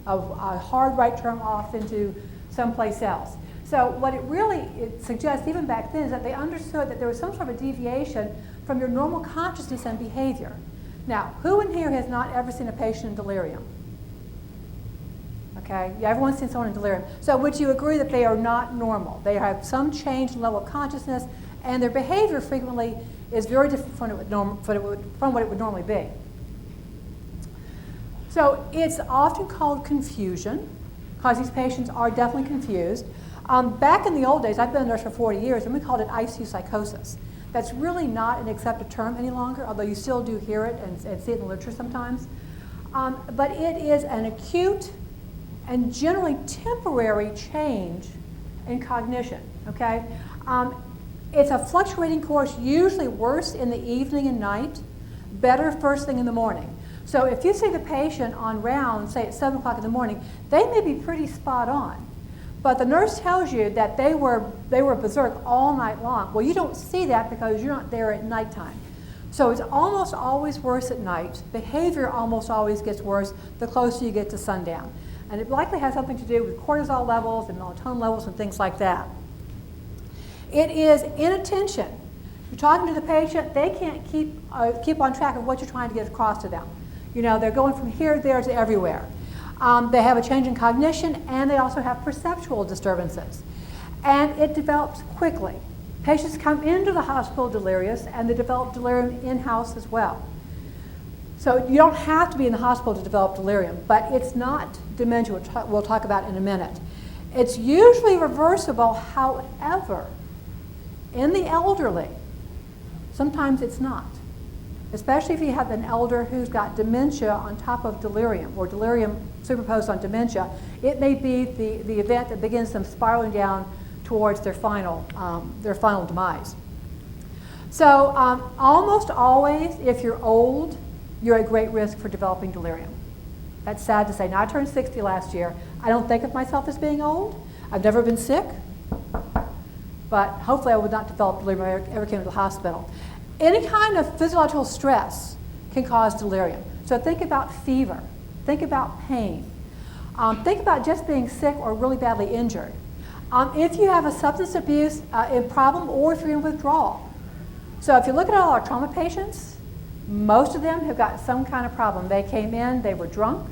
a hard right turn off into someplace else. So what it suggests, even back then, is that they understood that there was some sort of deviation from your normal consciousness and behavior. Now, who in here has not ever seen a patient in delirium? Okay, yeah, everyone's seen someone in delirium. So would you agree that they are not normal? They have some change in level of consciousness, and their behavior frequently is very different from what it would normally be. So it's often called confusion, because these patients are definitely confused. Back in the old days, I've been a nurse for 40 years, and we called it ICU psychosis. That's really not an accepted term any longer, although you still do hear it and see it in the literature sometimes. But it is an acute and generally temporary change in cognition, okay? It's a fluctuating course, usually worse in the evening and night, better first thing in the morning. So if you see the patient on round, say at 7 o'clock in the morning, they may be pretty spot on. But the nurse tells you that they were berserk all night long. Well, you don't see that because you're not there at nighttime. So it's almost always worse at night. Behavior almost always gets worse the closer you get to sundown. And it likely has something to do with cortisol levels and melatonin levels and things like that. It is inattention. You're talking to the patient, they can't keep on track of what you're trying to get across to them. You know, they're going from here, there, to everywhere. They have a change in cognition, and they also have perceptual disturbances. And it develops quickly. Patients come into the hospital delirious, and they develop delirium in-house as well. So you don't have to be in the hospital to develop delirium, but it's not dementia, which we'll talk about in a minute. It's usually reversible, however, in the elderly, sometimes it's not. Especially if you have an elder who's got dementia on top of delirium, or delirium superposed on dementia, it may be the event that begins them spiraling down towards their final demise. So almost always, if you're old, you're at great risk for developing delirium. That's sad to say. Now, I turned 60 last year. I don't think of myself as being old. I've never been sick, but hopefully I would not develop delirium if I ever came to the hospital. Any kind of physiological stress can cause delirium. So think about fever. Think about pain. Think about just being sick or really badly injured. If you have a substance abuse problem, or if you're in withdrawal. So if you look at all our trauma patients, most of them have got some kind of problem. They came in, they were drunk,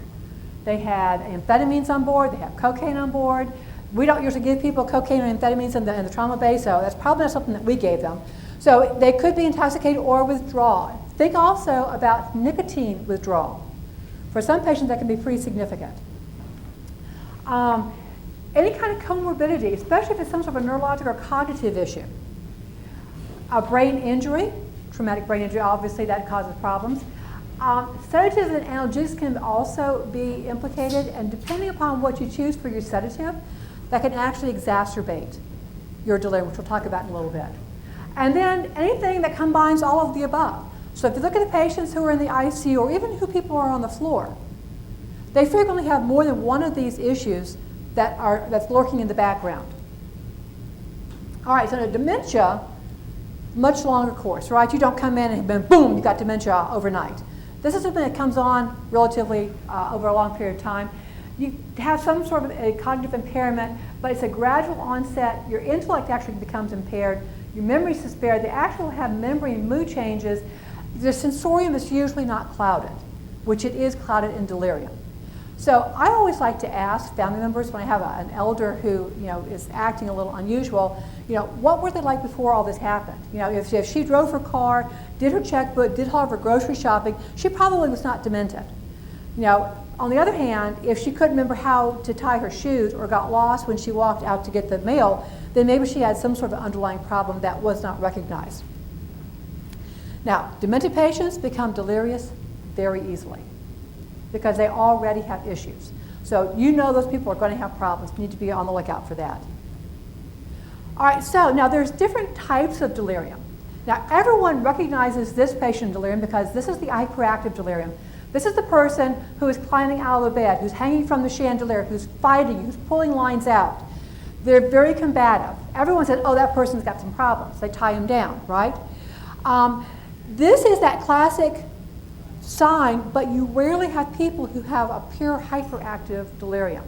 they had amphetamines on board, they have cocaine on board. We don't usually give people cocaine or amphetamines in the trauma bay, so that's probably not something that we gave them. So they could be intoxicated or withdrawal. Think also about nicotine withdrawal. For some patients, that can be pretty significant. Any kind of comorbidity, especially if it's some sort of a neurologic or cognitive issue. A brain injury, traumatic brain injury, obviously that causes problems. Sedatives and analgesics can also be implicated, and depending upon what you choose for your sedative, that can actually exacerbate your delirium, which we'll talk about in a little bit. And then anything that combines all of the above. So if you look at the patients who are in the ICU, or even who people are on the floor, they frequently have more than one of these issues that's lurking in the background. All right, so in a dementia, much longer course, right? You don't come in and then boom, you got dementia overnight. This is something that comes on relatively over a long period of time. You have some sort of a cognitive impairment, but it's a gradual onset. Your intellect actually becomes impaired. Your memory is impaired. They actually have memory and mood changes. The sensorium is usually not clouded, which it is clouded in delirium. So I always like to ask family members when I have an elder who is acting a little unusual, what were they like before all this happened? If she drove her car, did her checkbook, did all of her grocery shopping, she probably was not demented. On the other hand, if she couldn't remember how to tie her shoes or got lost when she walked out to get the mail, then maybe she had some sort of underlying problem that was not recognized. Now, demented patients become delirious very easily because they already have issues. So those people are going to have problems. You need to be on the lookout for that. All right, so now there's different types of delirium. Now, everyone recognizes this patient in delirium because this is the hyperactive delirium. This is the person who is climbing out of the bed, who's hanging from the chandelier, who's fighting, who's pulling lines out. They're very combative. Everyone says, oh, that person's got some problems. They tie him down, right? This is that classic sign, but you rarely have people who have a pure hyperactive delirium.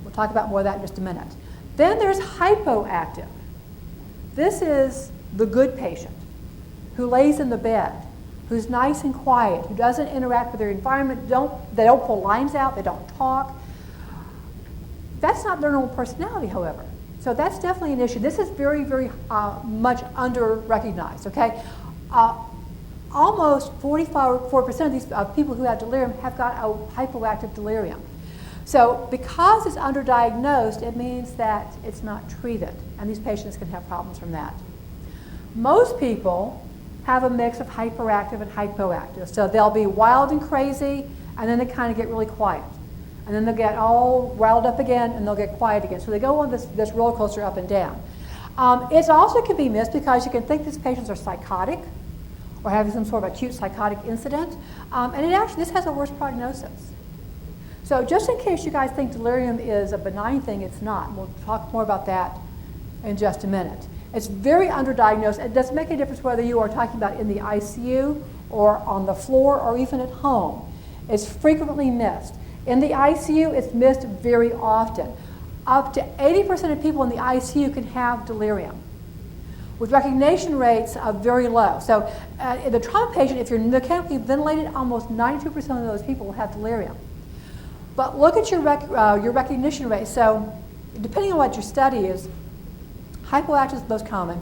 We'll talk about more of that in just a minute. Then there's hypoactive. This is the good patient who lays in the bed, who's nice and quiet, who doesn't interact with their environment, they don't pull lines out, they don't talk. That's not their normal personality, however. So that's definitely an issue. This is very, very much under-recognized, okay? Almost 44% of these people who have delirium have got a hypoactive delirium. So because it's underdiagnosed, it means that it's not treated, and these patients can have problems from that. Most people have a mix of hyperactive and hypoactive. So they'll be wild and crazy, and then they kind of get really quiet. And then they'll get all riled up again, and they'll get quiet again. So they go on this roller coaster up and down. It also can be missed because you can think these patients are psychotic or having some sort of acute psychotic incident. And this has a worse prognosis. So just in case you guys think delirium is a benign thing, it's not. We'll talk more about that in just a minute. It's very underdiagnosed. It doesn't make any difference whether you are talking about in the ICU or on the floor or even at home. It's frequently missed. In the ICU, it's missed very often. Up to 80% of people in the ICU can have delirium, with recognition rates of very low. So in the trauma patient, if you're mechanically ventilated, almost 92% of those people will have delirium. But look at your recognition rate. So depending on what your study is, hypoactive is the most common.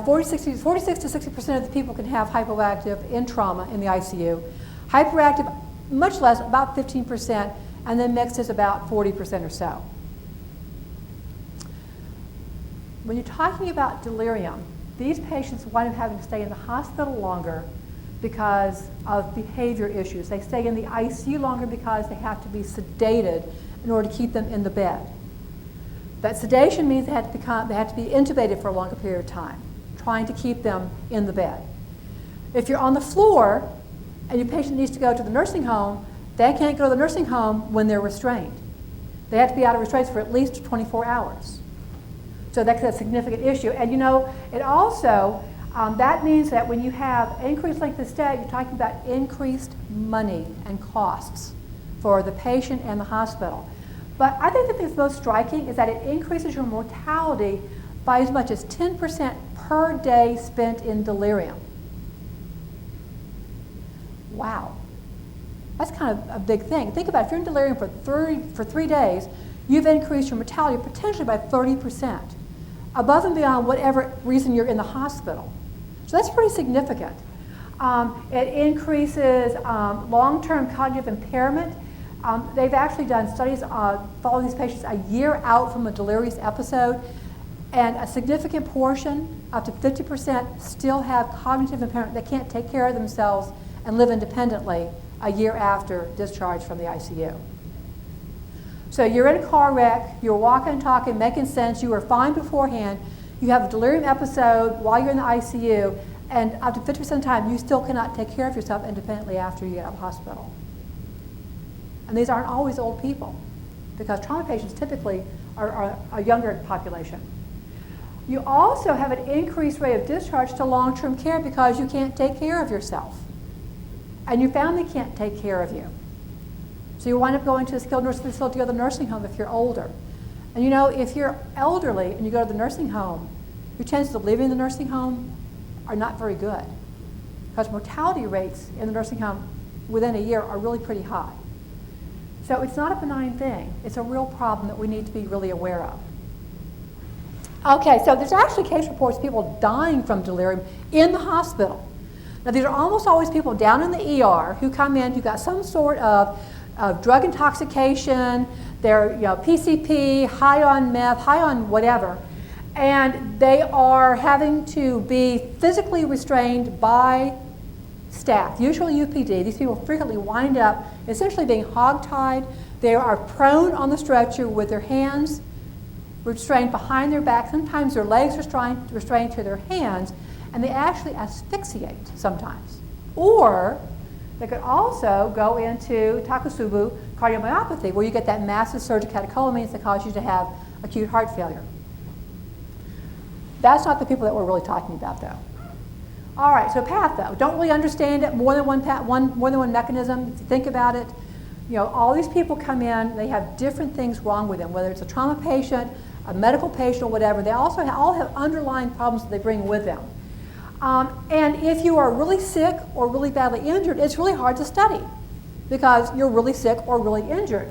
46 to 60% of the people can have hypoactive in trauma in the ICU. Hyperactive, much less, about 15%, and then mixed is about 40% or so. When you're talking about delirium, these patients wind up having to stay in the hospital longer because of behavior issues. They stay in the ICU longer because they have to be sedated in order to keep them in the bed. That sedation means they have to be intubated for a longer period of time, trying to keep them in the bed. If you're on the floor and your patient needs to go to the nursing home, they can't go to the nursing home when they're restrained. They have to be out of restraints for at least 24 hours. So that's a significant issue. And it also, that means that when you have increased length of stay, you're talking about increased money and costs for the patient and the hospital. But I think the thing that's most striking is that it increases your mortality by as much as 10% per day spent in delirium. Wow. That's kind of a big thing. Think about it. If you're in delirium for 3 days, you've increased your mortality potentially by 30%, above and beyond whatever reason you're in the hospital. So that's pretty significant. It increases long-term cognitive impairment. They've actually done studies following these patients a year out from a delirious episode, and a significant portion, up to 50%, still have cognitive impairment. They can't take care of themselves and live independently a year after discharge from the ICU. So you're in a car wreck, you're walking, talking, making sense, you were fine beforehand, you have a delirium episode while you're in the ICU, and up to 50% of the time, you still cannot take care of yourself independently after you get out of the hospital. And these aren't always old people, because trauma patients typically are a younger population. You also have an increased rate of discharge to long-term care because you can't take care of yourself. And your family can't take care of you. So you wind up going to a skilled nursing facility or the nursing home if you're older. And if you're elderly and you go to the nursing home, your chances of leaving the nursing home are not very good, because mortality rates in the nursing home within a year are really pretty high. So it's not a benign thing. It's a real problem that we need to be really aware of. Okay, so there's actually case reports of people dying from delirium in the hospital. Now, these are almost always people down in the ER who come in who got some sort of drug intoxication, they're PCP, high on meth, high on whatever, and they are having to be physically restrained by staff, usually UPD. These people frequently wind up essentially being hogtied. They are prone on the stretcher with their hands restrained behind their back. Sometimes their legs are restrained to their hands, and they actually asphyxiate sometimes. Or they could also go into Takotsubo cardiomyopathy, where you get that massive surge of catecholamines that cause you to have acute heart failure. That's not the people that we're really talking about, though. All right, so patho. Don't really understand it. More than one mechanism. If you think about it, all these people come in. They have different things wrong with them. Whether it's a trauma patient, a medical patient, or whatever, they also all have underlying problems that they bring with them. And if you are really sick or really badly injured, it's really hard to study because you're really sick or really injured.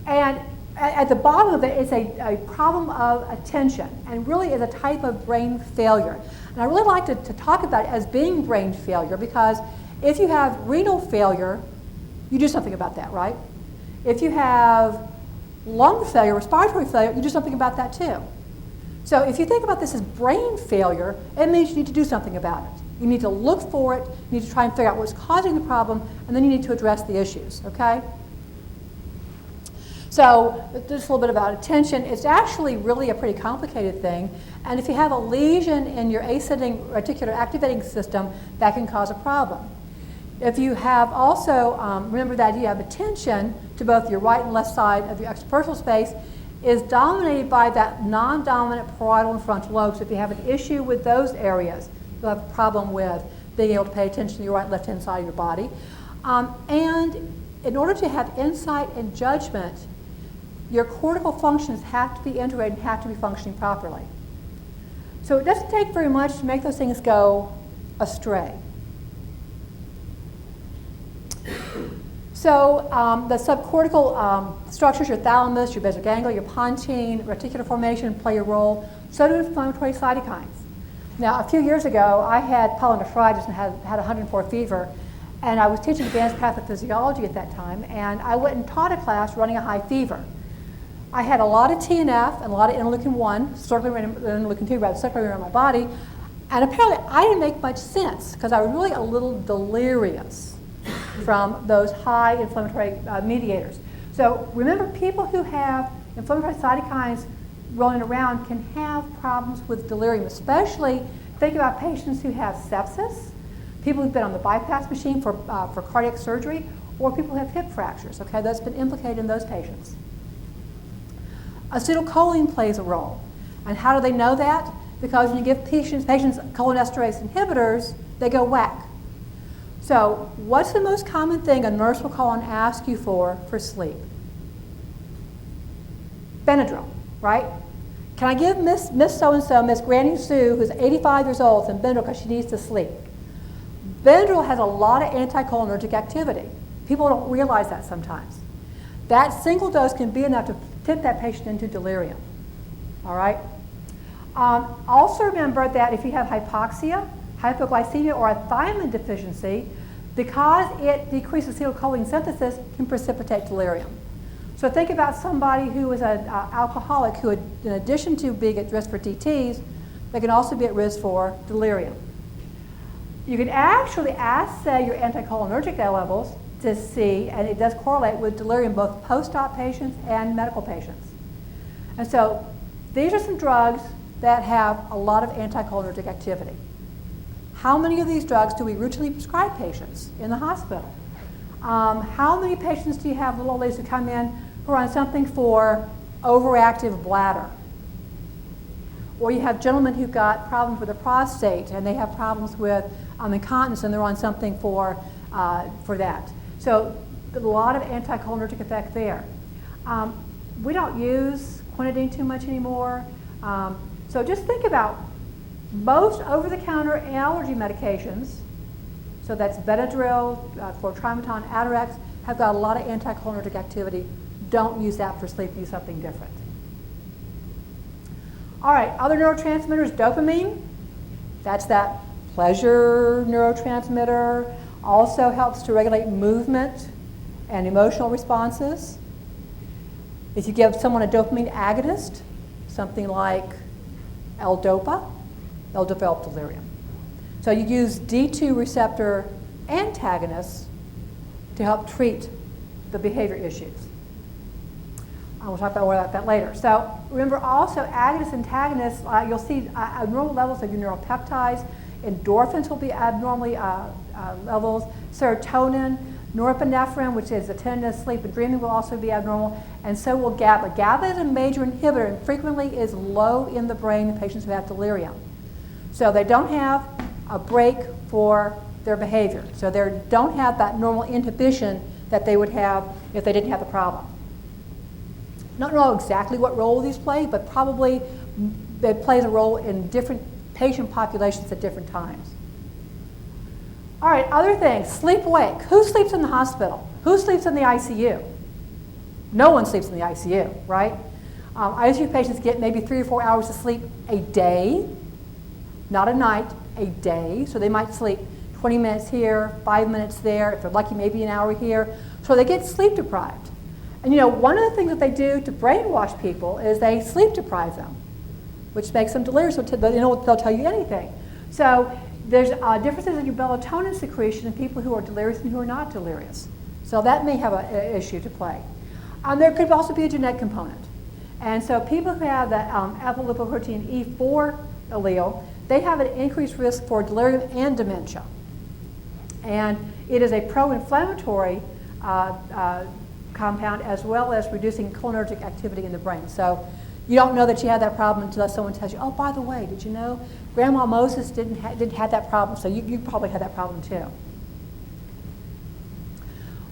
And at the bottom of it is a problem of attention, and really is a type of brain failure. And I really like to talk about it as being brain failure, because if you have renal failure, you do something about that, right? If you have lung failure, respiratory failure, you do something about that too. So if you think about this as brain failure, it means you need to do something about it. You need to look for it, you need to try and figure out what's causing the problem, and then you need to address the issues, okay? So just a little bit about attention. It's actually really a pretty complicated thing. And if you have a lesion in your ascending reticular activating system, that can cause a problem. If you have also, remember that you have attention to both your right and left side of your extrapersonal space is dominated by that non-dominant parietal and frontal lobes. If you have an issue with those areas, you'll have a problem with being able to pay attention to your right and left-hand side of your body. And in order to have insight and judgment, your cortical functions have to be integrated and have to be functioning properly. So it doesn't take very much to make those things go astray. So the subcortical structures, your thalamus, your basal ganglia, your pontine, reticular formation play a role. So do inflammatory cytokines. Now, a few years ago, I had pyelonephritis and had 104 fever, and I was teaching advanced pathophysiology at that time, and I went and taught a class running a high fever. I had a lot of TNF and a lot of interleukin-1, circulating interleukin-2, rather circulating around my body, and apparently I didn't make much sense because I was really a little delirious from those high inflammatory mediators. So remember, people who have inflammatory cytokines rolling around can have problems with delirium, especially think about patients who have sepsis, people who've been on the bypass machine for cardiac surgery, or people who have hip fractures. Okay, that's been implicated in those patients. Acetylcholine plays a role. And how do they know that? Because when you give patients cholinesterase inhibitors, they go whack. So what's the most common thing a nurse will call and ask you for sleep? Benadryl, right? Can I give Miss So-and-so, Miss Granny Sue, who's 85 years old, some Benadryl because she needs to sleep? Benadryl has a lot of anticholinergic activity. People don't realize that sometimes. That single dose can be enough to tip that patient into delirium, all right? Also remember that if you have hypoxia, hypoglycemia, or a thiamine deficiency, because it decreases acetylcholine synthesis, can precipitate delirium. So think about somebody who is an alcoholic who, in addition to being at risk for DTs, they can also be at risk for delirium. You can actually assay your anticholinergic levels to see, and it does correlate with delirium, both post-op patients and medical patients. And so these are some drugs that have a lot of anticholinergic activity. How many of these drugs do we routinely prescribe patients in the hospital? How many patients do you have, little old ladies who come in who are on something for overactive bladder? Or you have gentlemen who've got problems with the prostate and they have problems with incontinence and they're on something for that. So a lot of anticholinergic effect there. We don't use quinidine too much anymore. So just think about most over-the-counter allergy medications, so that's Benadryl, chlorotrimazole, Atarax, have got a lot of anticholinergic activity. Don't use that for sleep, use something different. All right, other neurotransmitters, dopamine, that's that pleasure neurotransmitter, also helps to regulate movement and emotional responses. If you give someone a dopamine agonist, something like L-Dopa, they'll develop delirium. So you use D2 receptor antagonists to help treat the behavior issues. We'll talk about more about that later. So remember also agonists, antagonists, you'll see abnormal levels of your neuropeptides. Endorphins will be abnormally levels. Serotonin, norepinephrine, which is attendance, sleep, and dreaming, will also be abnormal. And so will GABA. GABA is a major inhibitor and frequently is low in the brain in patients who have delirium. So they don't have a break for their behavior. So they don't have that normal inhibition that they would have if they didn't have the problem. Don't know exactly what role these play, but probably it plays a role in different patient populations at different times. All right, other things, sleep-wake. Who sleeps in the hospital? Who sleeps in the ICU? No one sleeps in the ICU, right? ICU patients get maybe 3 or 4 hours of sleep a day, not a night, a day. So they might sleep 20 minutes here, 5 minutes there, if they're lucky, maybe an hour here. So they get sleep deprived. And you know, one of the things that they do to brainwash people is they sleep deprive them, which makes them delirious. So they'll tell you anything. So there's differences in your melatonin secretion in people who are delirious and who are not delirious. So that may have an issue to play. There could also be a genetic component. And so people who have the alpha-lipoprotein E4 allele, they have an increased risk for delirium and dementia. And it is a pro-inflammatory compound as well as reducing cholinergic activity in the brain. So you don't know that you had that problem until someone tells you, oh, by the way, did you know Grandma Moses didn't have that problem, so you probably had that problem too.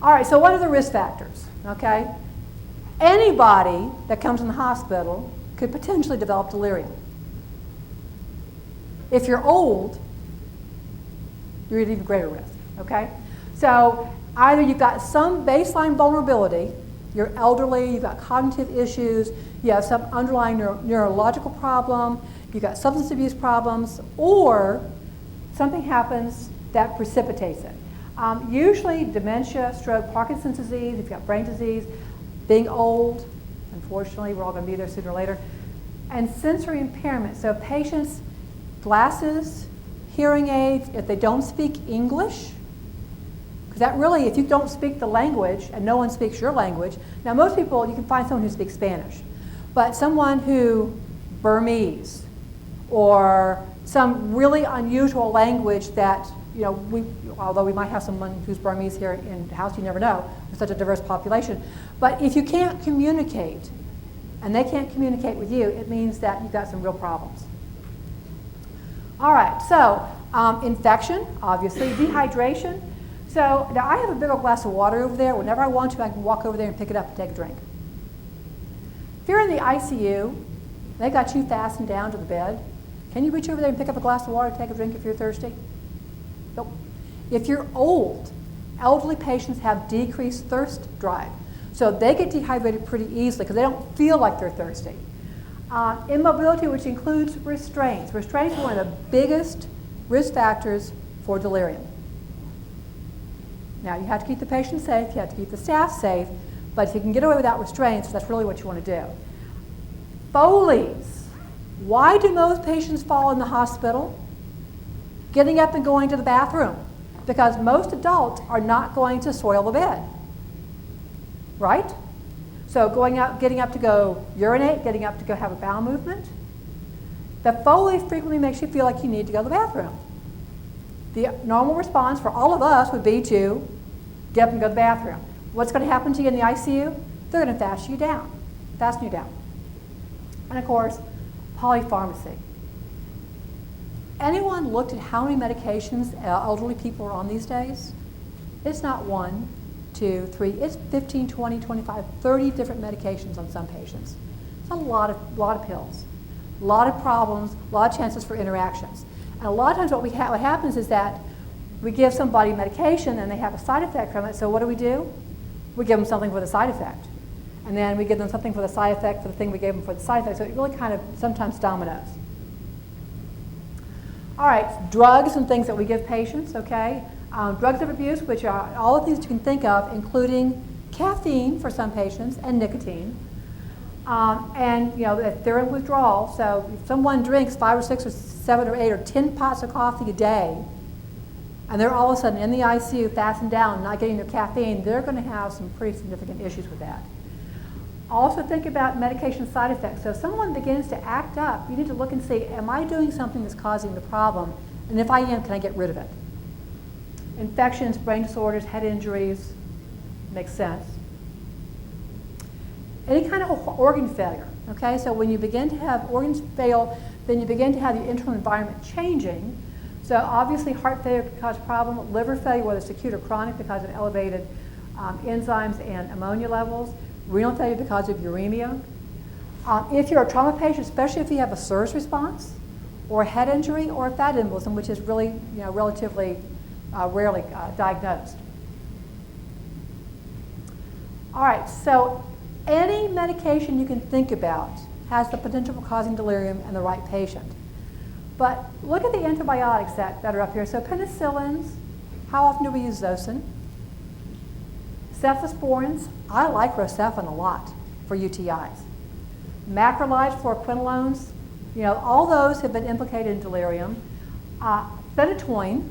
All right, so what are the risk factors, okay? Anybody that comes in the hospital could potentially develop delirium. If you're old, you're at even greater risk, okay? So either you've got some baseline vulnerability, you're elderly, you've got cognitive issues, you have some underlying neurological problem, you've got substance abuse problems, or something happens that precipitates it. Usually dementia, stroke, Parkinson's disease, if you've got brain disease, being old, unfortunately, we're all going to be there sooner or later, and sensory impairment. So patients, glasses, hearing aids, if they don't speak English, because that really, if you don't speak the language and no one speaks your language, now most people, you can find someone who speaks Spanish, but someone who, Burmese, or some really unusual language that, you know, although we might have someone who's Burmese here in the house, you never know, with such a diverse population. But if you can't communicate, and they can't communicate with you, it means that you've got some real problems. All right, so infection, obviously, dehydration. So now I have a big old glass of water over there. Whenever I want to, I can walk over there and pick it up and take a drink. If you're in the ICU, they got you fastened down to the bed. Can you reach over there and pick up a glass of water and take a drink if you're thirsty? Nope. If you're old, elderly patients have decreased thirst drive. So they get dehydrated pretty easily because they don't feel like they're thirsty. Immobility, which includes restraints. Restraints are one of the biggest risk factors for delirium. Now, you have to keep the patient safe, you have to keep the staff safe, but if you can get away without restraints, that's really what you want to do. Foley's. Why do most patients fall in the hospital? Getting up and going to the bathroom. Because most adults are not going to soil the bed. Right? So getting up to go urinate, getting up to go have a bowel movement. The Foley frequently makes you feel like you need to go to the bathroom. The normal response for all of us would be to get up and go to the bathroom. What's going to happen to you in the ICU? They're going to fasten you down. And of course, polypharmacy. Anyone looked at how many medications elderly people are on these days? It's not 1, 2, 3, it's 15, 20, 25, 30 different medications on some patients. It's a lot of pills, a lot of problems, a lot of chances for interactions. And a lot of times what happens is that we give somebody medication and they have a side effect from it, so what do? We give them something for the side effect. And then we give them something for the side effect for the thing we gave them for the side effect, so it really kind of sometimes dominoes. All right, drugs and things that we give patients, okay? Drugs of abuse, which are all the things you can think of, including caffeine for some patients and nicotine. And you know, if they're in withdrawal, so if someone drinks 5 or 6 or 7 or 8 or 10 pots of coffee a day, and they're all of a sudden in the ICU, fastened down, not getting their caffeine, they're going to have some pretty significant issues with that. Also think about medication side effects. So if someone begins to act up, you need to look and see, am I doing something that's causing the problem? And if I am, can I get rid of it? Infections, brain disorders, head injuries, makes sense. Any kind of organ failure, okay? So when you begin to have organs fail, then you begin to have the internal environment changing. So obviously heart failure can cause a problem, liver failure, whether it's acute or chronic, because of elevated enzymes and ammonia levels, renal failure because of uremia. If you're a trauma patient, especially if you have a SIRS response, or a head injury, or a fat embolism, which is really relatively rarely diagnosed. All right, so any medication you can think about has the potential for causing delirium in the right patient. But look at the antibiotics that are up here. So penicillins, how often do we use Zosyn? Cephalosporins, I like Rocephin a lot for UTIs. Macrolides, fluoroquinolones, all those have been implicated in delirium. Phenytoin,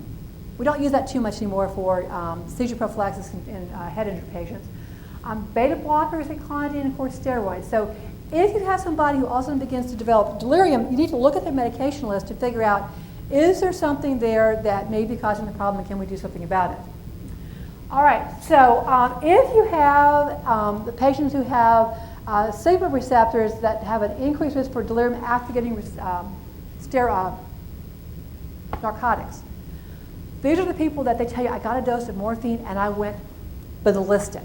we don't use that too much anymore for seizure prophylaxis in head injury patients. Beta blockers and clonidine, and of course steroids. So if you have somebody who also begins to develop delirium, you need to look at their medication list to figure out, is there something there that may be causing the problem and can we do something about it? All right, so if you have the patients who have sigma receptors that have an increased risk for delirium after getting narcotics, these are the people that they tell you, I got a dose of morphine and I went ballistic.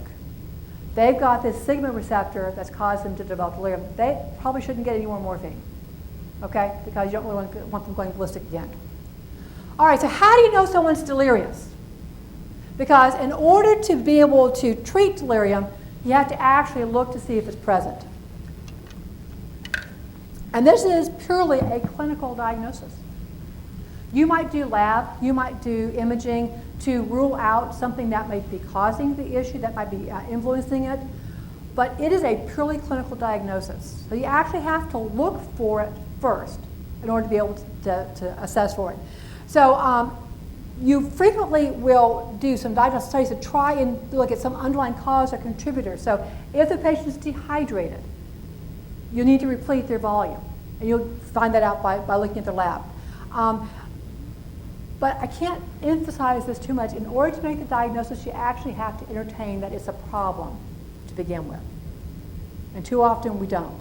They've got this sigma receptor that's caused them to develop delirium. They probably shouldn't get any more morphine, okay? Because you don't really want them going ballistic again. All right, so how do you know someone's delirious? Because in order to be able to treat delirium, you have to actually look to see if it's present. And this is purely a clinical diagnosis. You might do lab, you might do imaging to rule out something that might be causing the issue, that might be influencing it, but it is a purely clinical diagnosis. So you actually have to look for it first in order to be able to assess for it. So you frequently will do some diagnostic studies to try and look at some underlying cause or contributor. So if the patient is dehydrated, you need to replete their volume, and you'll find that out by looking at their lab. But I can't emphasize this too much. In order to make the diagnosis, you actually have to entertain that it's a problem to begin with. And too often we don't.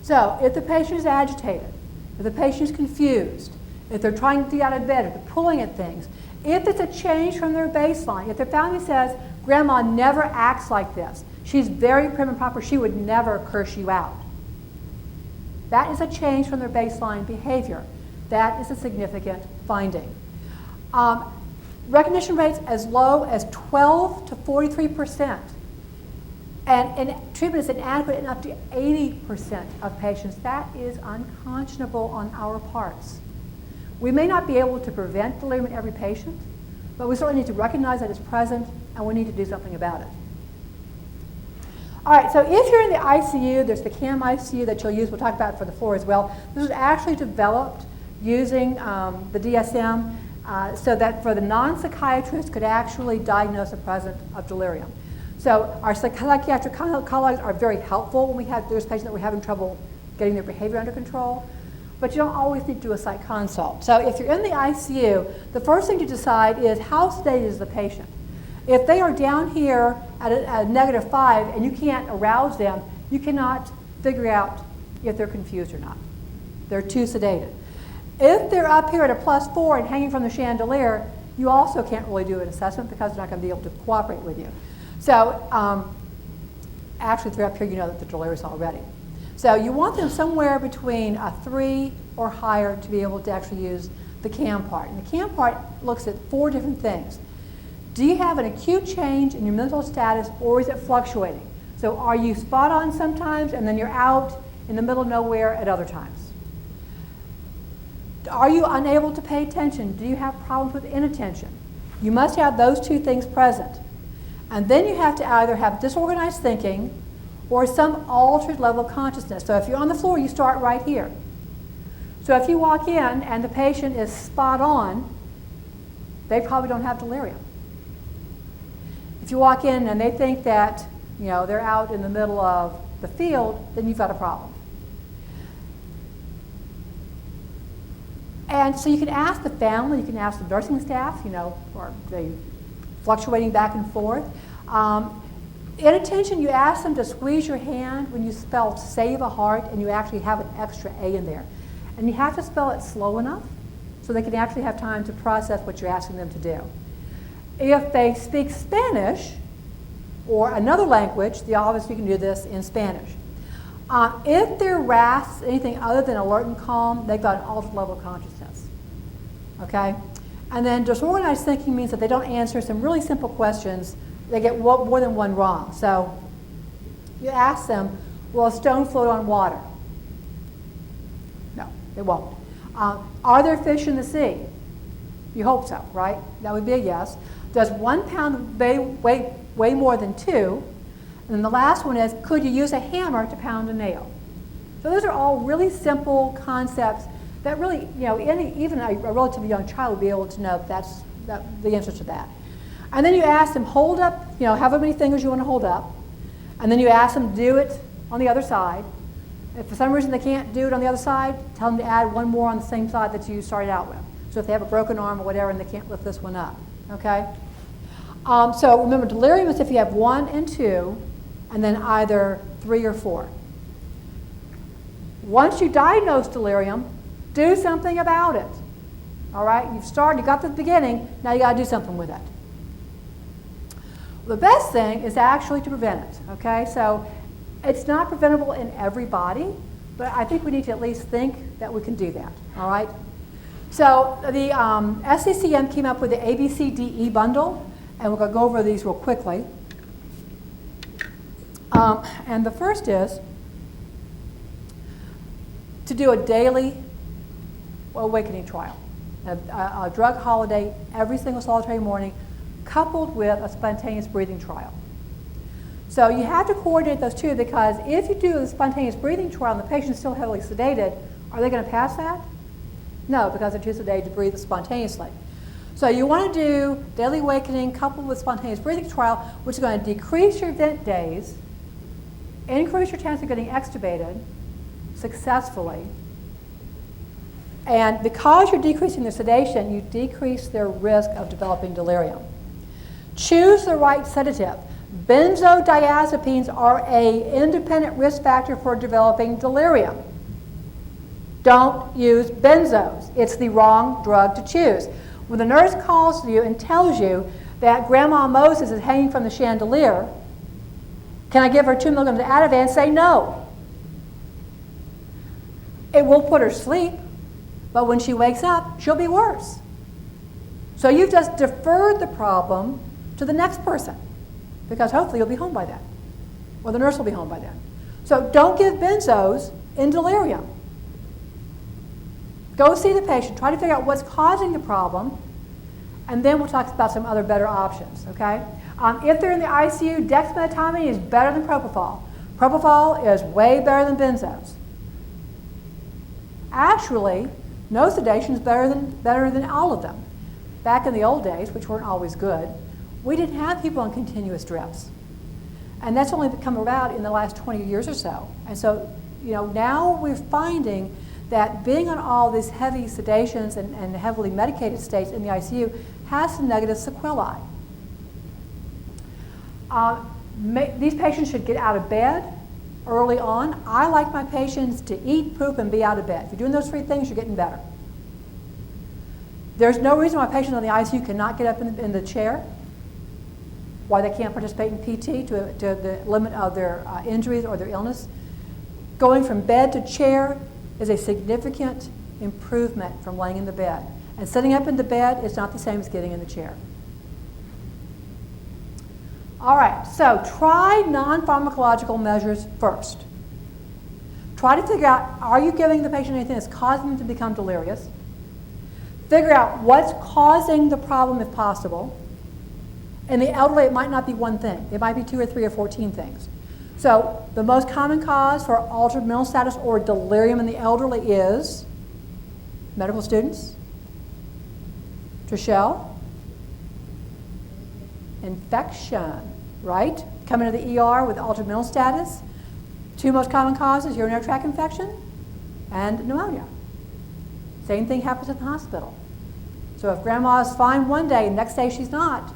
So if the patient is agitated, if the patient is confused, if they're trying to get out of bed, if they're pulling at things, if it's a change from their baseline, if their family says, Grandma never acts like this, she's very prim and proper, she would never curse you out. That is a change from their baseline behavior. That is a significant finding. Recognition rates as low as 12 to 43%. And treatment is inadequate in up to 80% of patients. That is unconscionable on our parts. We may not be able to prevent delirium in every patient, but we certainly need to recognize that it's present and we need to do something about it. All right, so if you're in the ICU, there's the CAM-ICU that you'll use. We'll talk about it for the floor as well. This was actually developed using the DSM so that for the non-psychiatrist could actually diagnose the presence of delirium. So our psychiatric colleagues are very helpful when we have those patients that we're having trouble getting their behavior under control. But you don't always need to do a psych consult. So if you're in the ICU, the first thing to decide is how sedated is the patient. If they are down here at a -5 and you can't arouse them, you cannot figure out if they're confused or not. They're too sedated. If they're up here at a +4 and hanging from the chandelier, you also can't really do an assessment because they're not going to be able to cooperate with you. So actually, if they're up here, you know that they're delirious already. So you want them somewhere between a 3 or higher to be able to actually use the CAM part. And the CAM part looks at 4 different things. Do you have an acute change in your mental status, or is it fluctuating? So are you spot on sometimes and then you're out in the middle of nowhere at other times? Are you unable to pay attention? Do you have problems with inattention? You must have those 2 things present. And then you have to either have disorganized thinking or some altered level of consciousness. So if you're on the floor, you start right here. So if you walk in and the patient is spot on, they probably don't have delirium. If you walk in and they think that they're out in the middle of the field, then you've got a problem. And so you can ask the family, you can ask the nursing staff, are they fluctuating back and forth? Inattention, you ask them to squeeze your hand when you spell save a heart and you actually have an extra A in there. And you have to spell it slow enough so they can actually have time to process what you're asking them to do. If they speak Spanish or another language, obviously you can do this in Spanish. If their RAS anything other than alert and calm, they've got an altered level of consciousness. Okay? And then disorganized thinking means that they don't answer some really simple questions. They get more than one wrong. So you ask them, will a stone float on water? No, it won't. Are there fish in the sea? You hope so, right? That would be a yes. Does 1 pound weigh more than 2? And then the last one is, could you use a hammer to pound a nail? So those are all really simple concepts that really, even a relatively young child would be able to know that's the answer to that. And then you ask them, hold up, however many fingers you want to hold up. And then you ask them to do it on the other side. If for some reason they can't do it on the other side, tell them to add one more on the same side that you started out with. So if they have a broken arm or whatever and they can't lift this one up, okay? So remember, delirium is if you have 1 and 2, and then either 3 or 4. Once you diagnose delirium, do something about it. All right? You got the beginning, now you got to do something with it. The best thing is actually to prevent it, okay? So it's not preventable in everybody, but I think we need to at least think that we can do that, all right? So the SCCM came up with the ABCDE bundle, and we're going to go over these real quickly. And the first is to do a daily awakening trial, a drug holiday every single solitary morning, coupled with a spontaneous breathing trial. So you have to coordinate those two, because if you do the spontaneous breathing trial and the patient's still heavily sedated, are they going to pass that? No, because they're too sedated to breathe spontaneously. So you want to do daily awakening coupled with spontaneous breathing trial, which is going to decrease your vent days, increase your chance of getting extubated successfully, and because you're decreasing the sedation, you decrease their risk of developing delirium. Choose the right sedative. Benzodiazepines are an independent risk factor for developing delirium. Don't use benzos. It's the wrong drug to choose. When the nurse calls you and tells you that Grandma Moses is hanging from the chandelier, can I give her 2 milligrams of Ativan? Say no. It will put her to sleep, but when she wakes up, she'll be worse. So you've just deferred the problem to the next person, because hopefully you'll be home by then, or the nurse will be home by then. So don't give benzos in delirium. Go see the patient, try to figure out what's causing the problem, and then we'll talk about some other better options, okay? If they're in the ICU, dexmedetomidine is better than propofol. Propofol is way better than benzos. Actually, no sedation is better than all of them. Back in the old days, which weren't always good, we didn't have people on continuous drips. And that's only come about in the last 20 years or so. And so, now we're finding that being on all these heavy sedations and heavily medicated states in the ICU has some negative sequelae. These patients should get out of bed early on. I like my patients to eat, poop, and be out of bed. If you're doing those 3 things, you're getting better. There's no reason why patients on the ICU cannot get up in the chair, why they can't participate in PT to the limit of their injuries or their illness. Going from bed to chair is a significant improvement from laying in the bed. And sitting up in the bed is not the same as getting in the chair. All right, so try non-pharmacological measures first. Try to figure out, are you giving the patient anything that's causing them to become delirious? Figure out what's causing the problem if possible. In the elderly, it might not be one thing. It might be 2 or 3 or 14 things. So the most common cause for altered mental status or delirium in the elderly is medical students, Trishelle, infection, right? Coming to the ER with altered mental status. 2 most common causes, urinary tract infection and pneumonia. Same thing happens at the hospital. So if grandma is fine one day and the next day she's not,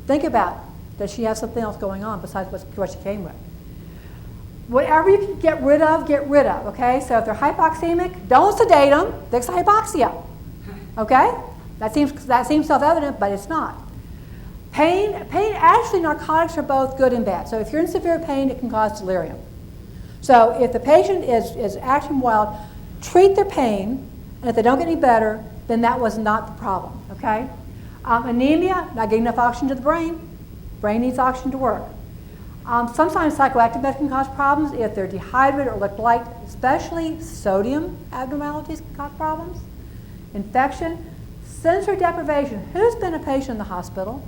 think about, does she have something else going on besides what she came with? Whatever you can get rid of, okay? So if they're hypoxemic, don't sedate them, fix the hypoxia, Okay? That seems self-evident, but it's not. Pain, actually narcotics are both good and bad. So if you're in severe pain, it can cause delirium. So if the patient is acting wild, treat their pain, and if they don't get any better, then that was not the problem, okay? Anemia, not getting enough oxygen to the brain. Brain needs oxygen to work. Sometimes psychoactive meds can cause problems if they're dehydrated or electrolyte, especially sodium abnormalities can cause problems. Infection, sensory deprivation. Who's been a patient in the hospital?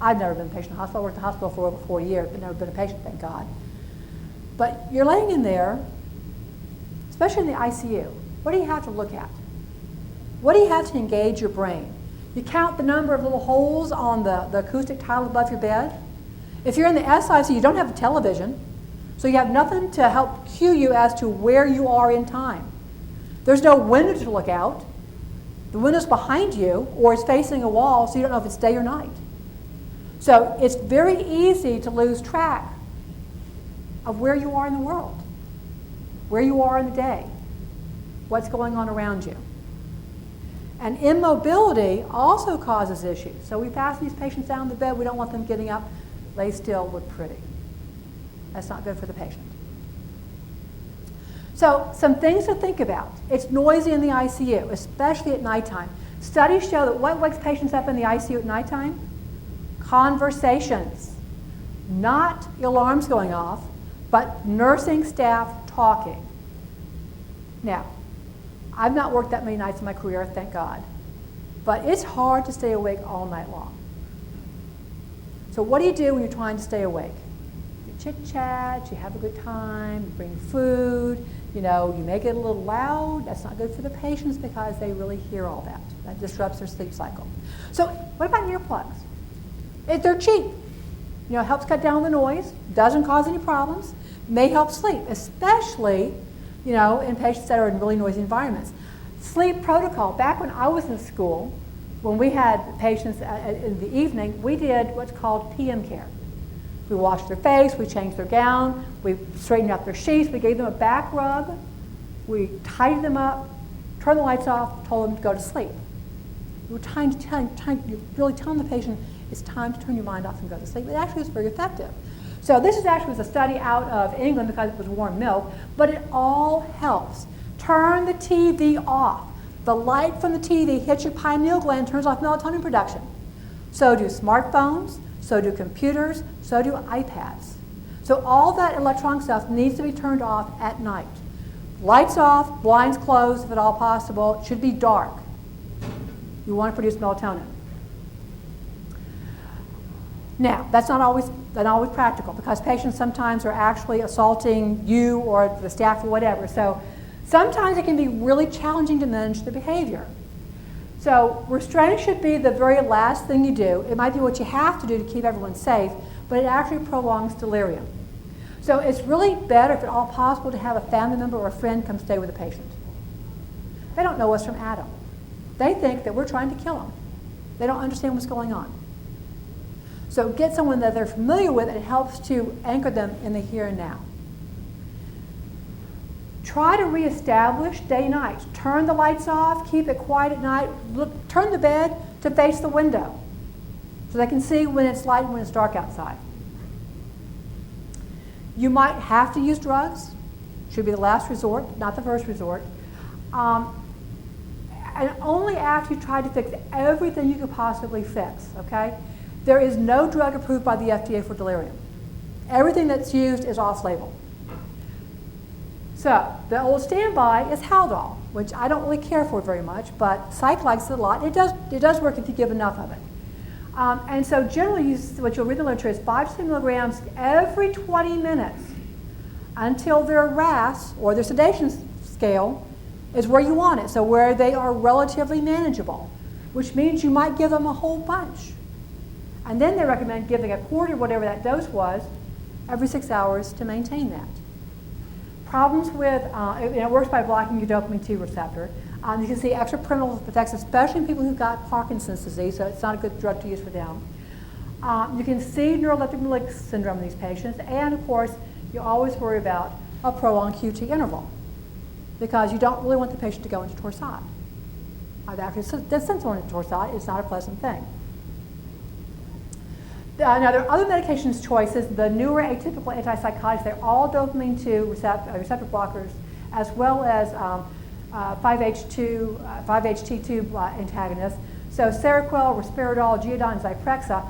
I've never been a patient in the hospital. I worked in the hospital for over 4 years, but never been a patient, thank God. But you're laying in there, especially in the ICU. What do you have to look at? What do you have to engage your brain? You count the number of little holes on the acoustic tile above your bed. If you're in the SICU, you don't have a television, so you have nothing to help cue you as to where you are in time. There's no window to look out. The window's behind you or it's facing a wall, so you don't know if it's day or night. So it's very easy to lose track of where you are in the world, where you are in the day, what's going on around you. And immobility also causes issues. So we fasten these patients down the bed. We don't want them getting up, lay still, look pretty. That's not good for the patient. So some things to think about. It's noisy in the ICU, especially at nighttime. Studies show that what wakes patients up in the ICU at nighttime? Conversations. Not alarms going off, but nursing staff talking. Now, I've not worked that many nights in my career, thank God. But it's hard to stay awake all night long. So what do you do when you're trying to stay awake? You chit-chat, you have a good time, you bring food, you make it a little loud. That's not good for the patients because they really hear all that. That disrupts their sleep cycle. So what about earplugs? They're cheap. Helps cut down the noise, doesn't cause any problems, may help sleep, especially in patients that are in really noisy environments. Sleep protocol. Back when I was in school, when we had patients in the evening, we did what's called PM care. We washed their face, we changed their gown, we straightened up their sheets, we gave them a back rub, we tidied them up, turned the lights off, told them to go to sleep. You're really telling the patient it's time to turn your mind off and go to sleep. It actually was very effective. So this was a study out of England because it was warm milk, but it all helps. Turn the TV off. The light from the TV hits your pineal gland, turns off melatonin production. So do smartphones, so do computers, so do iPads. So all that electronic stuff needs to be turned off at night. Lights off, blinds closed if at all possible. It should be dark. You want to produce melatonin. Now, that's not always practical because patients sometimes are actually assaulting you or the staff or whatever. So sometimes it can be really challenging to manage the behavior. So restraint should be the very last thing you do. It might be what you have to do to keep everyone safe, but it actually prolongs delirium. So it's really better, if at all possible, to have a family member or a friend come stay with the patient. They don't know us from Adam. They think that we're trying to kill them. They don't understand what's going on. So get someone that they're familiar with, and it helps to anchor them in the here and now. Try to reestablish day-night. Turn the lights off, keep it quiet at night. Turn the bed to face the window so they can see when it's light and when it's dark outside. You might have to use drugs. Should be the last resort, not the first resort. And only after you try to fix everything you could possibly fix, okay? There is no drug approved by the FDA for delirium. Everything that's used is off-label. So the old standby is Haldol, which I don't really care for very much, but psych likes it a lot. It does work if you give enough of it. And so generally, what you'll read in the literature is 5 to 10 milligrams every 20 minutes until their RASS, or their sedation scale, is where you want it, so where they are relatively manageable, which means you might give them a whole bunch. And then they recommend giving a quarter, whatever that dose was, every 6 hours to maintain that. Problems with, it works by blocking your dopamine 2 receptor. You can see extrapyramidal effects, especially in people who've got Parkinson's disease, so it's not a good drug to use for them. You can see neuroleptic syndrome in these patients, and of course, you always worry about a prolonged QT interval because you don't really want the patient to go into torsade. The sensory side is not a pleasant thing. Now, there are other medications choices. The newer atypical antipsychotics, they're all dopamine 2 receptor blockers, as well as 5-HT2 antagonists. So Seroquel, Risperidol, Geodon, and Zyprexa,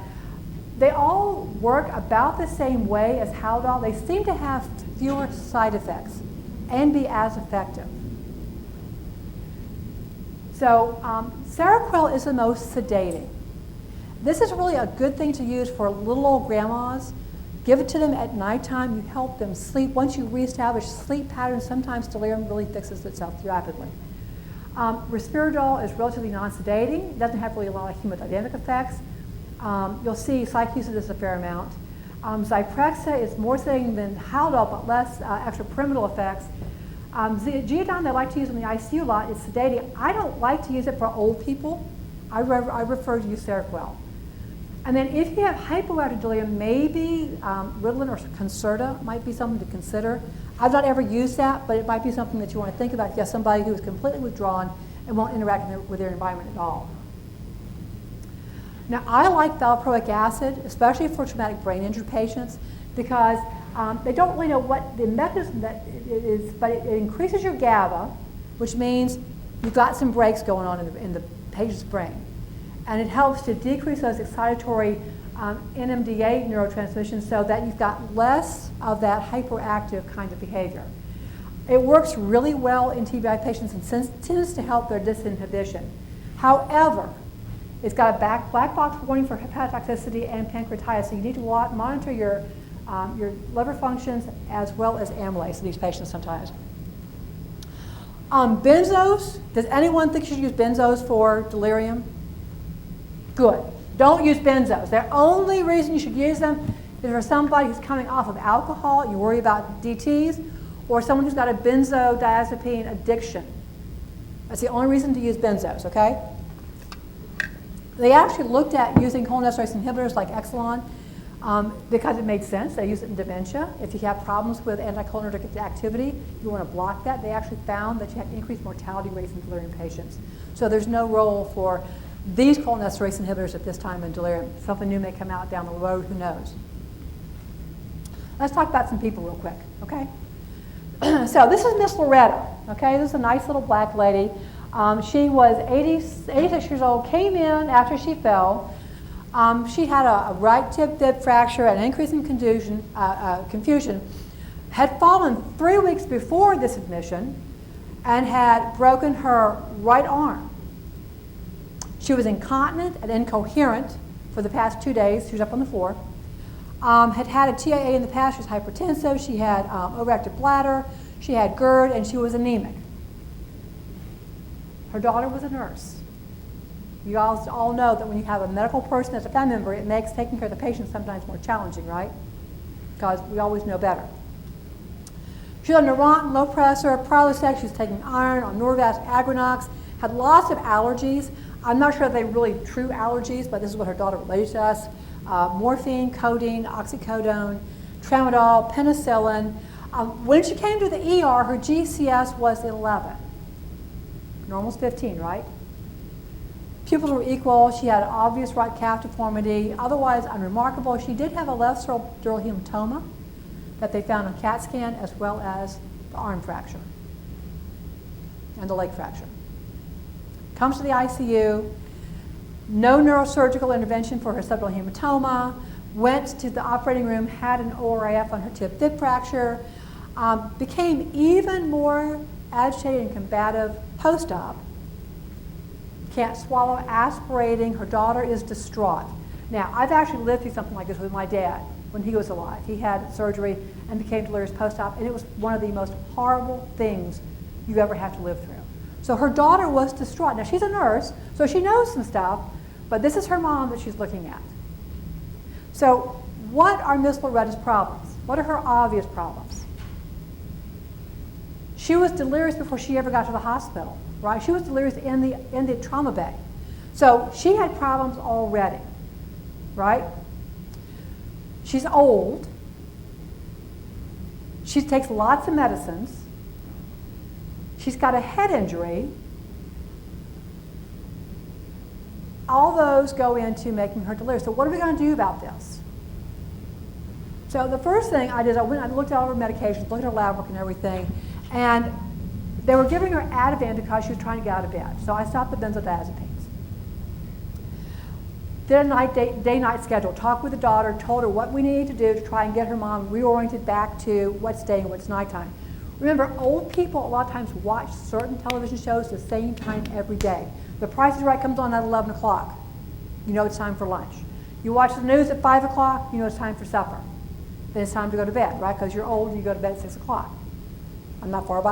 they all work about the same way as Haldol. They seem to have fewer side effects and be as effective. So Seroquel is the most sedating. This is really a good thing to use for little old grandmas. Give it to them at nighttime. You help them sleep. Once you reestablish sleep patterns, sometimes delirium really fixes itself rapidly. Risperidol is relatively non-sedating. It doesn't have really a lot of hemodynamic effects. You'll see psych uses this a fair amount. Zyprexa is more sedating than Haldol, but less extrapyramidal effects. Geodon, they like to use in the ICU a lot, is sedating. I don't like to use it for old people. I prefer to use Seroquel. And then if you have hypoactive delirium, maybe Ritalin or Concerta might be something to consider. I've not ever used that, but it might be something that you want to think about if you have somebody who is completely withdrawn and won't interact with their environment at all. Now, I like valproic acid, especially for traumatic brain injury patients, because they don't really know what the mechanism that it is, but it increases your GABA, which means you've got some breaks going on in the patient's brain. And it helps to decrease those excitatory NMDA neurotransmissions so that you've got less of that hyperactive kind of behavior. It works really well in TBI patients and tends to help their disinhibition. However, it's got a black box warning for hepatotoxicity and pancreatitis, so you need to monitor your liver functions as well as amylase in these patients sometimes. Benzos, does anyone think you should use benzos for delirium? Good. Don't use benzos. The only reason you should use them is for somebody who's coming off of alcohol, you worry about DTs, or someone who's got a benzodiazepine addiction. That's the only reason to use benzos, okay? They actually looked at using cholinesterase inhibitors like Exelon because it made sense. They use it in dementia. If you have problems with anticholinergic activity, you want to block that. They actually found that you have increased mortality rates in delirium patients. So there's no role for these cholinesterase inhibitors at this time in delirium. Something new may come out down the road, who knows? Let's talk about some people real quick, okay? So this is Miss Loretta, okay? This is a nice little black lady. She was 86 years old, came in after she fell. She had a right tib fib fracture, an increase in confusion, had fallen 3 weeks before this admission, and had broken her right arm. She was incontinent and incoherent for the past 2 days. She was up on the floor. Had had a TIA in the past. She was hypertensive. She had overactive bladder. She had GERD, and she was anemic. Her daughter was a nurse. You all know that when you have a medical person as a family member, it makes taking care of the patient sometimes more challenging, right? Because we always know better. She was on Neurontin, low pressure, Prilosec. She was taking iron, on Norvasc, Agrinox, had lots of allergies. I'm not sure if they're really true allergies, but this is what her daughter related to us. Morphine, codeine, oxycodone, tramadol, penicillin. When she came to the ER, her GCS was 11. Normal's 15, right? Pupils were equal. She had an obvious right calf deformity, otherwise unremarkable. She did have a left dural hematoma that they found on CAT scan, as well as the arm fracture and the leg fracture. Comes to the ICU, no neurosurgical intervention for her subdural hematoma, went to the operating room, had an ORIF on her tib fib fracture, became even more agitated and combative post-op. Can't swallow, aspirating. Her daughter is distraught. Now, I've actually lived through something like this with my dad when he was alive. He had surgery and became delirious post-op, and it was one of the most horrible things you ever have to live through. So her daughter was distraught. Now, she's a nurse, so she knows some stuff, but this is her mom that she's looking at. So what are Miss Loretta's problems? What are her obvious problems? She was delirious before she ever got to the hospital, right? She was delirious in the trauma bay. So she had problems already, right? She's old. She takes lots of medicines. She's got a head injury. all those go into making her delirious. So what are we going to do about this? So the first thing I did, I looked at all her medications, looked at her lab work and everything, and they were giving her Ativan because she was trying to get out of bed. So I stopped the benzodiazepines. Did a day-night schedule, talked with the daughter, told her what we needed to do to try and get her mom reoriented back to what's day and what's nighttime. Remember, old people a lot of times watch certain television shows the same time every day. The Price is Right comes on at 11 o'clock. You know it's time for lunch. You watch the news at 5 o'clock, you know it's time for supper. Then it's time to go to bed, right? Because you're old and you go to bed at 6 o'clock. I'm not far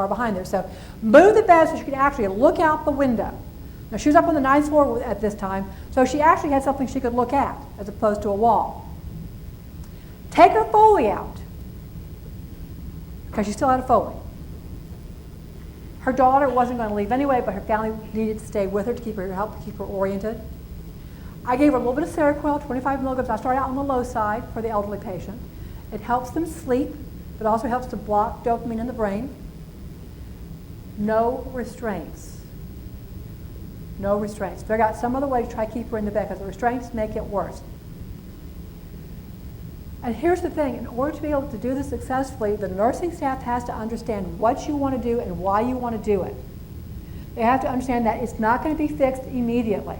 behind there. So move the bed so she could actually look out the window. Now she was up on the 9th floor at this time, so she actually had something she could look at as opposed to a wall. Take her Foley out, because she still had a Foley. Her daughter wasn't going to leave anyway, but her family needed to stay with her to help keep her oriented. I gave her a little bit of Seroquel, 25 milligrams. I started out on the low side for the elderly patient. It helps them sleep, but also helps to block dopamine in the brain. No restraints. No restraints. Figure out some other way to try to keep her in the bed, because the restraints make it worse. And here's the thing, in order to be able to do this successfully, the nursing staff has to understand what you want to do and why you want to do it. They have to understand that it's not going to be fixed immediately.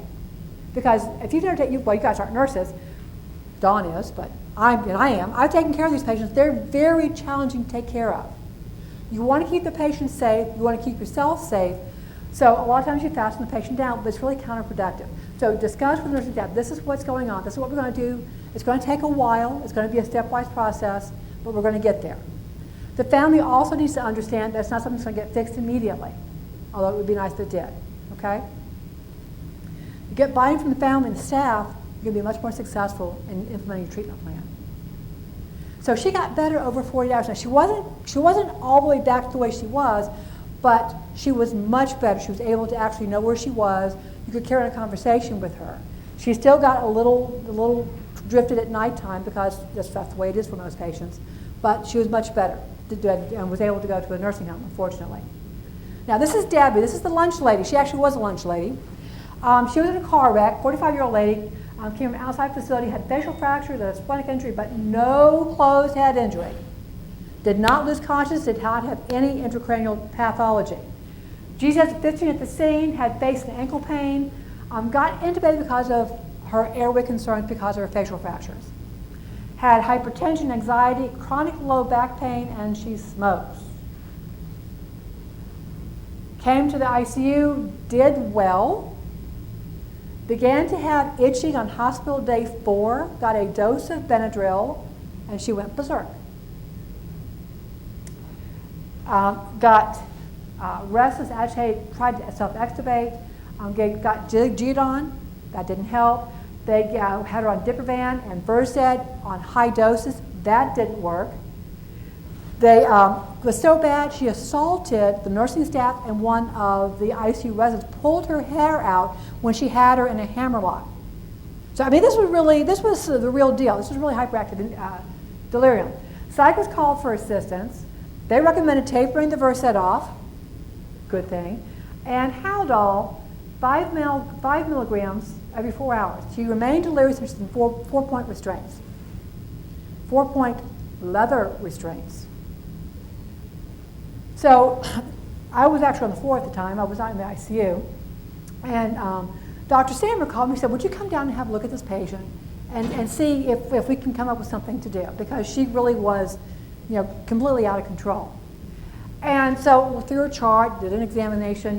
Because if you don't take, well, you guys aren't nurses, Dawn is, but I am. I've taken care of these patients. They're very challenging to take care of. You want to keep the patient safe. You want to keep yourself safe. So a lot of times you fasten the patient down, but it's really counterproductive. So discuss with the nursing staff, this is what's going on. This is what we're going to do. It's going to take a while. It's going to be a stepwise process, but we're going to get there. The family also needs to understand that it's not something that's going to get fixed immediately, although it would be nice if it did, okay? You get buy-in from the family and the staff, you're going to be much more successful in implementing your treatment plan. So she got better over 40 hours. Now she wasn't all the way back to the way she was, but she was much better. She was able to actually know where she was. You could carry on a conversation with her. She still got a little drifted at nighttime because that's the way it is for most patients, but she was much better and was able to go to a nursing home, unfortunately. Now this is Debbie. This is the lunch lady. She actually was a lunch lady. She was in a car wreck, 45-year-old lady, came from outside facility, had facial fractures, a splenic injury, but no closed head injury. Did not lose consciousness, did not have any intracranial pathology. Jesus at 15 at the scene, had face and ankle pain, got intubated because of her airway concerns because of her facial fractures. Had hypertension, anxiety, chronic low back pain, and she smokes. Came to the ICU, did well, began to have itching on hospital day 4, got a dose of Benadryl, and she went berserk. Got restless, agitated, tried to self-extubate, got G'd on, that didn't help. They had her on Diprivan and Versed on high doses, that didn't work. They was so bad she assaulted the nursing staff, and one of the ICU residents pulled her hair out when she had her in a hammerlock. So I mean, this was the real deal. This was really hyperactive delirium. Psych was called for assistance. They recommended tapering the Versed off, good thing, and Haldol, 5 milligrams every 4 hours. She remained delirious in 4-point restraints, 4-point leather restraints. So I was actually on the floor at the time. I was not in the ICU. And Dr. Sandler called me and said, would you come down and have a look at this patient and see if we can come up with something to do? Because she really was, completely out of control. And so through a chart, did an examination,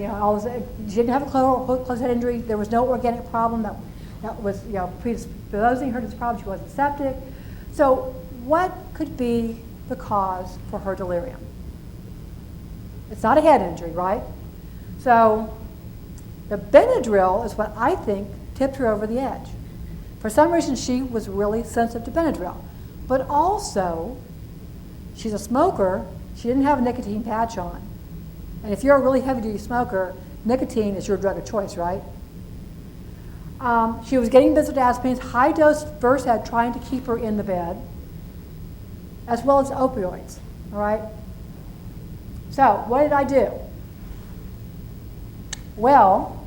she didn't have a closed head injury. There was no organic problem that was, predisposing her to this problem. She wasn't septic. So what could be the cause for her delirium? It's not a head injury, right? So the Benadryl is what I think tipped her over the edge. For some reason, she was really sensitive to Benadryl. But also, she's a smoker. She didn't have a nicotine patch on. And if you're a really heavy-duty smoker, nicotine is your drug of choice, right? She was getting benzodiazepines, high-dose Versed trying to keep her in the bed, as well as opioids, all right? So what did I do? Well,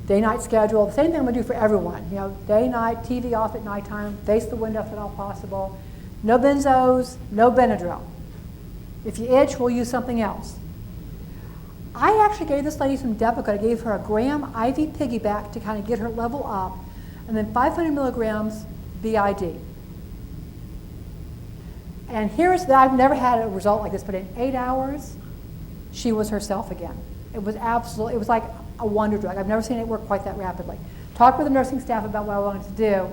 Day-night schedule, the same thing I'm going to do for everyone. You know, day, night, TV off at nighttime, face the window if at all possible. No benzos, no Benadryl. If you itch, we'll use something else. I actually gave this lady some Depakote. I gave her a gram IV piggyback to kind of get her level up, and then 500 milligrams BID. And here's that, I've never had a result like this, but in 8 hours, she was herself again. It was absolutely, it was like a wonder drug. I've never seen it work quite that rapidly. Talked with the nursing staff about what I wanted to do,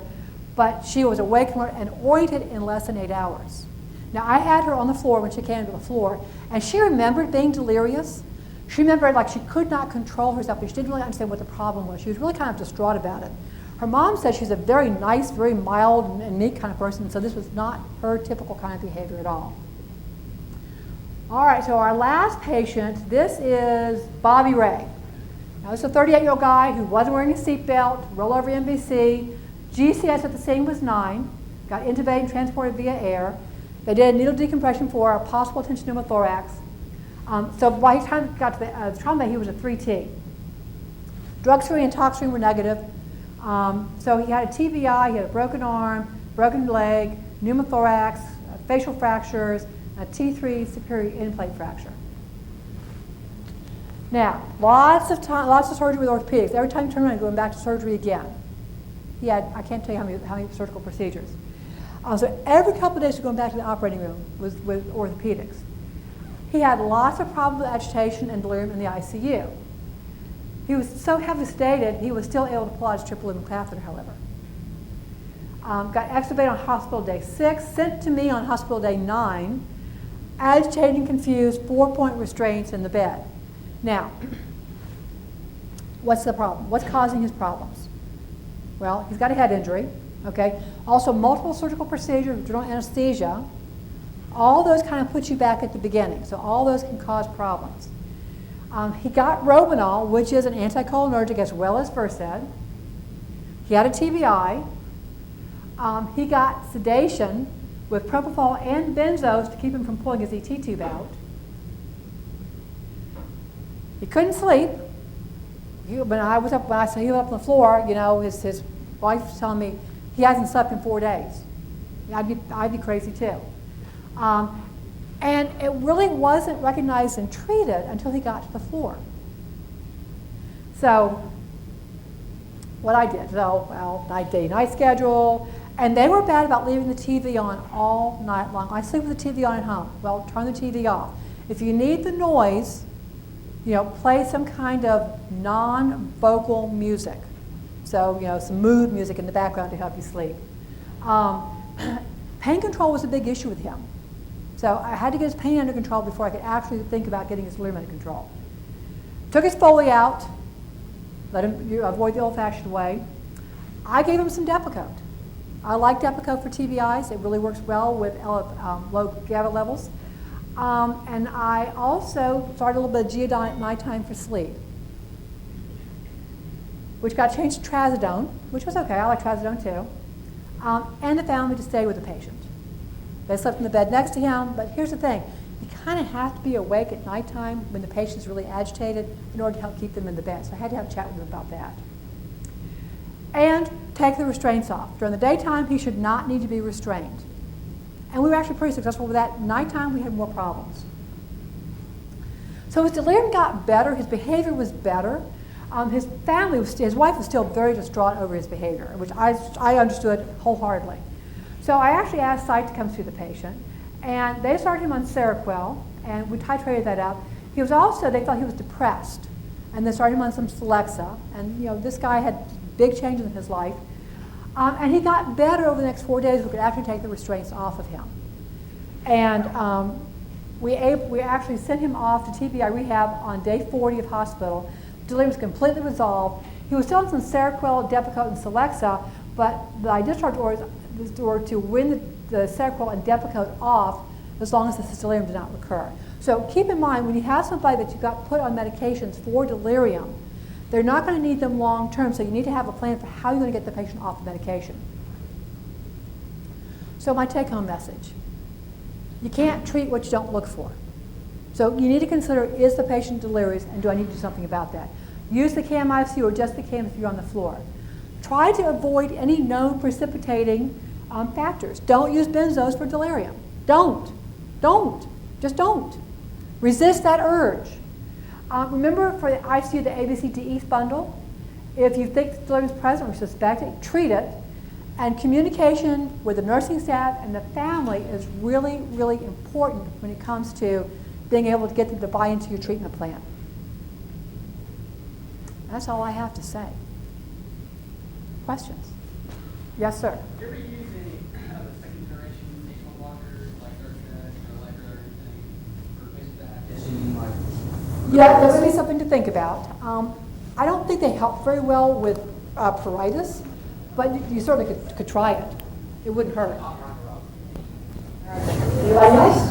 but she was awake and oriented in less than 8 hours. Now, I had her on the floor when she came to the floor, and she remembered being delirious. She remembered like she could not control herself, but she didn't really understand what the problem was. She was really kind of distraught about it. Her mom said she's a very nice, very mild and meek kind of person, so this was not her typical kind of behavior at all. All right, so our last patient, this is Bobby Ray. Now, this is a 38-year-old guy who wasn't wearing a seatbelt, rollover MVC. GCS at the scene was 9, got intubated and transported via air. They did needle decompression for a possible tension pneumothorax. So by the time he got to the trauma, he was a 3T. Drug screen and tox screen were negative. So he had a TBI, he had a broken arm, broken leg, pneumothorax, facial fractures, a T3 superior end plate fracture. Now, lots of surgery with orthopedics. Every time you turn around, you're going back to surgery again. He had, I can't tell you how many surgical procedures. So every couple of days, you're going back to the operating room with orthopedics. He had lots of problems with agitation and delirium in the ICU. He was so heavily sedated, he was still able to pull out his triple lumen catheter, however. Got extubated on hospital day 6, sent to me on hospital day 9, agitated and confused, 4-point restraints in the bed. Now, what's the problem? What's causing his problems? Well, he's got a head injury, okay? Also, multiple surgical procedures, general anesthesia. All those kind of put you back at the beginning, so all those can cause problems. He got Robenal, which is an anticholinergic as well as Versed. He had a TBI. He got sedation with propofol and benzos to keep him from pulling his ET tube out. He couldn't sleep. When I saw he was up on the floor, you know, his wife was telling me he hasn't slept in 4 days. I'd be crazy too. And it really wasn't recognized and treated until he got to the floor. So what I did, night schedule, and they were bad about leaving the TV on all night long. I sleep with the TV on at home. Well, turn the TV off. If you need the noise, you know, play some kind of non-vocal music. So, you know, some mood music in the background to help you sleep. Pain control was a big issue with him. So I had to get his pain under control before I could actually think about getting his delirium under control. Took his Foley out, let him avoid the old-fashioned way. I gave him some Depakote. I like Depakote for TBIs. It really works well with low GABA levels. And I also started a little bit of Geodon at nighttime for sleep, which got changed to Trazodone, which was okay. I like Trazodone too. And the family to stay with the patient. They slept in the bed next to him, but here's the thing. You kind of have to be awake at nighttime when the patient's really agitated in order to help keep them in the bed. So I had to have a chat with him about that. And take the restraints off. During the daytime, he should not need to be restrained. And we were actually pretty successful with that. Nighttime, we had more problems. So his delirium got better. His behavior was better. His wife was still very distraught over his behavior, which I understood wholeheartedly. So I actually asked site to come see the patient, and they started him on Seroquel, and we titrated that up. He was also, they thought he was depressed, and they started him on some Celexa, and you know, this guy had big changes in his life. And he got better over the next 4 days. We could actually take the restraints off of him. And we actually sent him off to TBI rehab on day 40 of hospital. Delirium was completely resolved. He was still on some Seroquel, Depakote, and Celexa, but the discharge orders were to win the Seroquel and Depakote off as long as the delirium did not recur. So keep in mind, when you have somebody that you got put on medications for delirium, they're not going to need them long term, so you need to have a plan for how you're going to get the patient off the medication. So my take-home message, you can't treat what you don't look for. So you need to consider, is the patient delirious, and do I need to do something about that? Use the CAM-ICU or just the CAM if you're on the floor. Try to avoid any known precipitating factors. Don't use benzos for delirium. Don't. Just don't. Resist that urge. Remember for the ICU, the ABCDE bundle? If you think delirium is present or suspect it, treat it. And communication with the nursing staff and the family is really, really important when it comes to being able to get them to buy into your treatment plan. That's all I have to say. Questions? Yes, sir. Do you ever use any of the second generation nasal blockers like Loretta or Loretta or anything for Precipitating Factors? Yeah, that would be something to think about. I don't think they help very well with pruritus, but you certainly could try it. It wouldn't hurt. Anybody else?